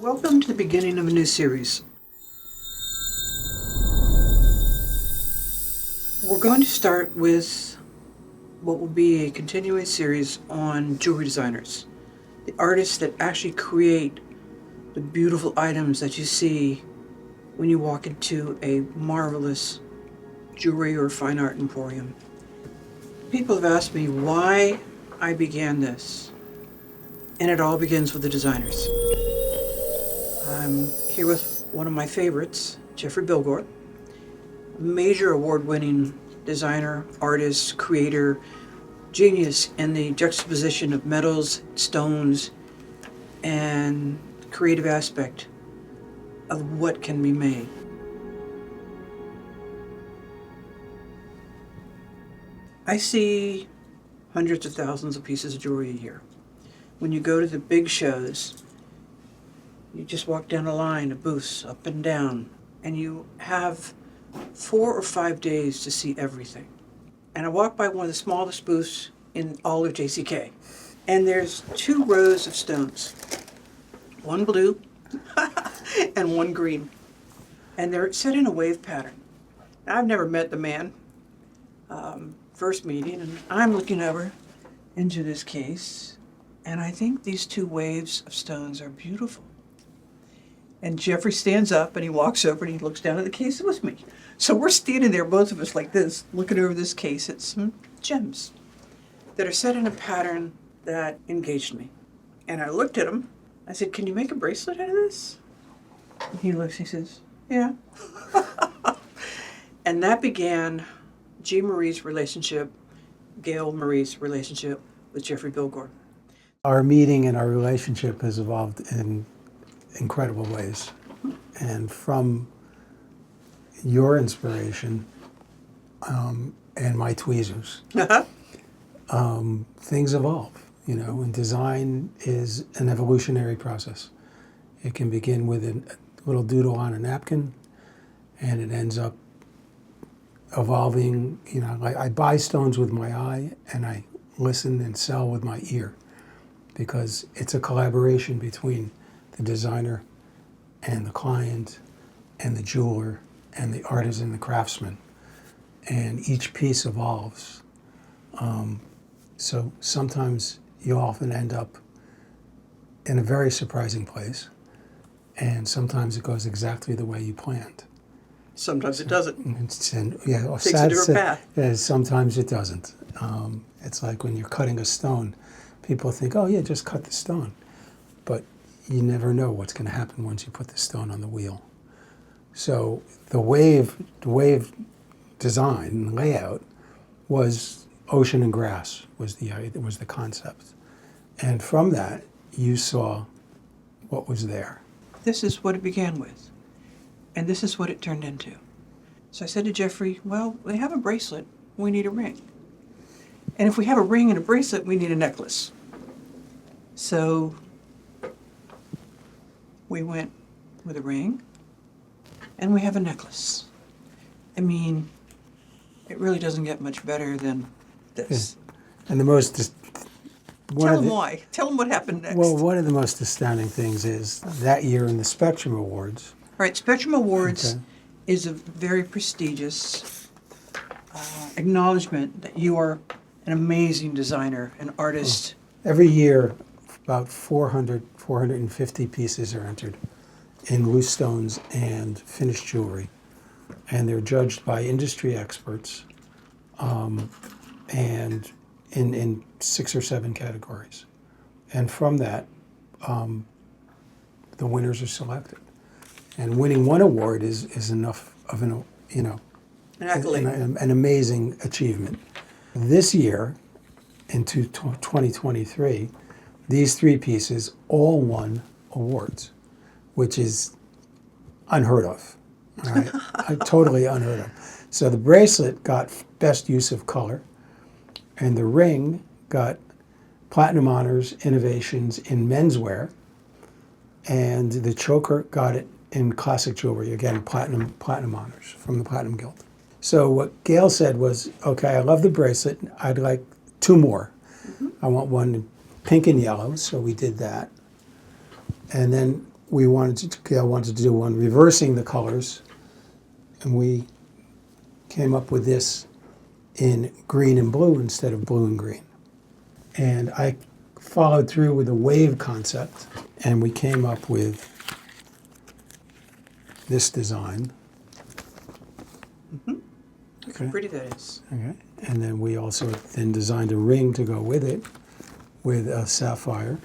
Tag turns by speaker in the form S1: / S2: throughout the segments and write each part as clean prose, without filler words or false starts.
S1: Welcome to the beginning of a new series. We're going to start with what will be a continuing series on jewelry designers, the artists that actually create the beautiful items that you see when you walk into a marvelous jewelry or fine art emporium. People have asked me why I began this, and it all begins with the designers. I'm here with one of my favorites, Jeffrey Bilgore, a major award-winning designer, artist, creator, genius in the juxtaposition of metals, stones, and creative aspect of what can be made. I see hundreds of thousands of pieces of jewelry a year. When you go to the big shows, you just walk down a line of booths up and down, and you have 4 or 5 days to see everything. And I walked by one of the smallest booths in all of JCK, and there's 2 rows of stones, one blue and one green, and they're set in a wave pattern. Now, I've never met the man, first meeting, and I'm looking over into this case, and I think these 2 waves of stones are beautiful. And Jeffrey stands up and he walks over and he looks down at the case with me. So we're standing there, both of us like this, looking over this case at some gems that are set in a pattern that engaged me. And I looked at him. I said, "Can you make a bracelet out of this?" And he looks, he says, "Yeah." And that began G Marie's relationship, Gale Marie's relationship with Jeffrey Bilgore.
S2: Our meeting and our relationship has evolved in incredible ways. And from your inspiration and my tweezers, things evolve, and design is an evolutionary process. It can begin with a little doodle on a napkin, and it ends up evolving. I buy stones with my eye, and I listen and sell with my ear, because it's a collaboration between the designer and the client and the jeweler and the artisan, the craftsman, and each piece evolves. So sometimes you often end up in a very surprising place, and sometimes it goes exactly the way you planned.
S1: Sometimes it doesn't.
S2: Takes a
S1: different path.
S2: Yeah, sometimes it doesn't. It's like when you're cutting a stone, people think, "Oh yeah, just cut the stone," but you never know what's going to happen once you put the stone on the wheel. So the wave design and layout was ocean and grass was the concept, and from that you saw what was there.
S1: This is what it began with, and this is what it turned into. So I said to Jeffrey, "Well, we have a bracelet, we need a ring. And if we have a ring and a bracelet, we need a necklace." So we went with a ring, and we have a necklace. I mean, it really doesn't get much better than this.
S2: And the most
S1: Tell them why. Tell them what happened next.
S2: Well, one of the most astounding things is that year in the Spectrum Awards.
S1: All right, Spectrum Awards
S2: Okay.
S1: is a very prestigious acknowledgement that you are an amazing designer, an artist.
S2: Every year, about 450 pieces are entered in loose stones and finished jewelry. And they're judged by industry experts and in 6 or 7 categories. And from that, the winners are selected. And winning one award is enough of an
S1: accolade.
S2: an amazing achievement. This year, into 2023, these 3 pieces all won awards, which is unheard of. All right? Totally unheard of. So the bracelet got Best Use of Color, and the ring got Platinum Honors Innovations in Menswear, and the choker got it in Classic Jewelry, again, Platinum Honors from the Platinum Guild. So what Gale said was, "Okay, I love the bracelet. I'd like 2 more. I want one in pink and yellow," so we did that. And then Gail wanted to do one reversing the colors, and we came up with this in green and blue instead of blue and green. And I followed through with a wave concept, and we came up with this design.
S1: Look how pretty that is.
S2: Okay. And then we also then designed a ring to go with it, with a sapphire.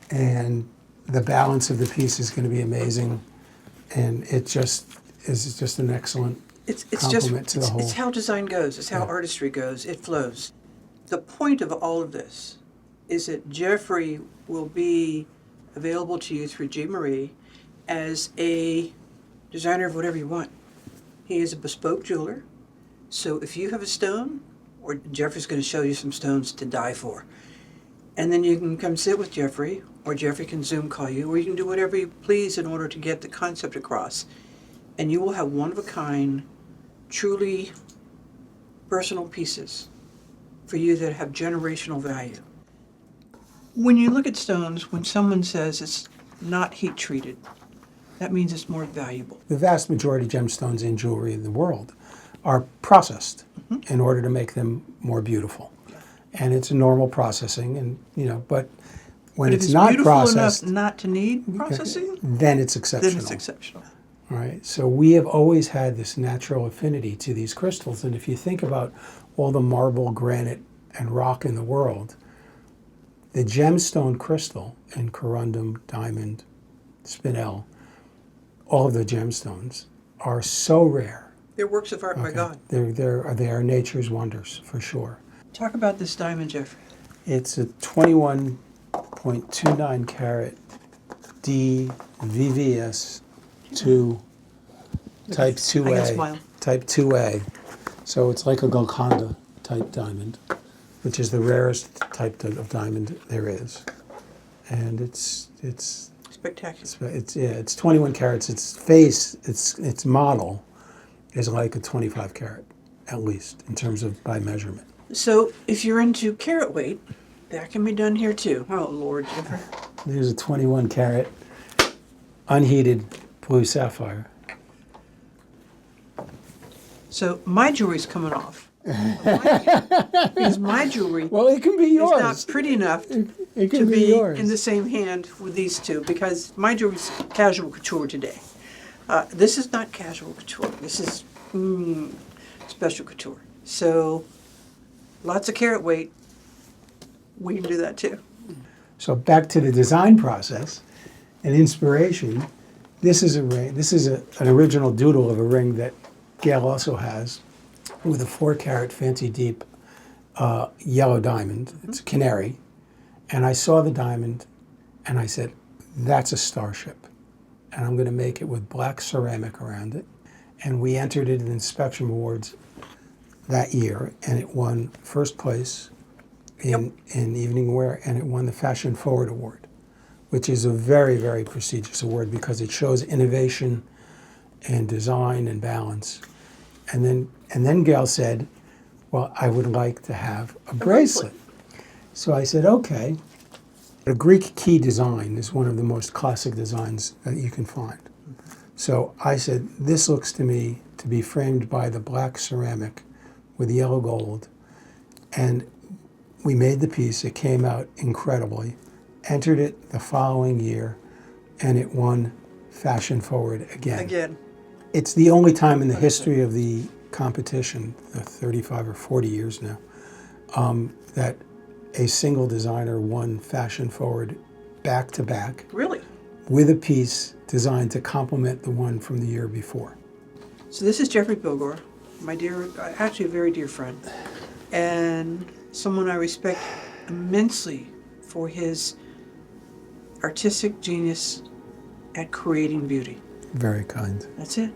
S2: And the balance of the piece is going to be amazing. And it just is just an excellent compliment to the whole.
S1: It's how design goes. It's how artistry goes. It flows. The point of all of this is that Jeffrey will be available to you through G Marie as a designer of whatever you want. He is a bespoke jeweler. So if you have a stone, or Jeffrey's going to show you some stones to die for. And then you can come sit with Jeffrey, or Jeffrey can Zoom call you, or you can do whatever you please in order to get the concept across. And you will have one-of-a-kind, truly personal pieces for you that have generational value. When you look at stones, when someone says it's not heat treated, that means it's more valuable.
S2: The vast majority of gemstones in jewelry in the world are processed in order to make them more beautiful. And it's a normal processing, and but when it's not processed,
S1: enough not to need processing,
S2: then it's exceptional.
S1: Then it's exceptional.
S2: All right. So we have always had this natural affinity to these crystals, and if you think about all the marble, granite, and rock in the world, the gemstone crystal in corundum, diamond, spinel, all of the gemstones are so rare.
S1: They're works of art by God.
S2: They are nature's wonders, for sure.
S1: Talk about this diamond, Jeffrey.
S2: It's a 21.29 carat D VVS 2 type 2A.
S1: I can smile.
S2: Type 2A. So it's like a Golconda type diamond, which is the rarest type of diamond there is. And it's
S1: spectacular.
S2: It's 21 carats. Its face, its model is like a 25 carat, at least, in terms of by measurement.
S1: So if you're into carat weight, that can be done here too. Oh, Lord, Jeffrey.
S2: There's a 21 carat unheated blue sapphire.
S1: So my jewelry's coming off. Because my jewelry
S2: It can be yours.
S1: is not pretty enough
S2: It can
S1: to be
S2: yours.
S1: in the same hand with these two, because my jewelry's casual couture today. This is not casual couture. This is special couture. So lots of carat weight. We can do that too.
S2: So back to the design process and inspiration. This is a ring. This is an original doodle of a ring that Gale also has, with a 4 carat fancy deep yellow diamond. It's a canary. And I saw the diamond and I said, that's a starship. And I'm going to make it with black ceramic around it. And we entered it in Inspection Awards that year, and it won first place in evening wear, and it won the Fashion Forward Award, which is a very, very prestigious award because it shows innovation and design and balance. And then Gail said, well, I would like to have a bracelet. So I said, okay. A Greek key design is one of the most classic designs that you can find. So I said, this looks to me to be framed by the black ceramic with yellow gold. And we made the piece. It came out incredibly. Entered it the following year, and it won Fashion Forward again. It's the only time in the history of the competition, 35 or 40 years now, that a single designer won Fashion Forward back to back.
S1: Really?
S2: With a piece designed to complement the one from the year before.
S1: So this is Jeffrey Bilgore, my dear, actually a very dear friend, and someone I respect immensely for his artistic genius at creating beauty.
S2: Very kind.
S1: That's it.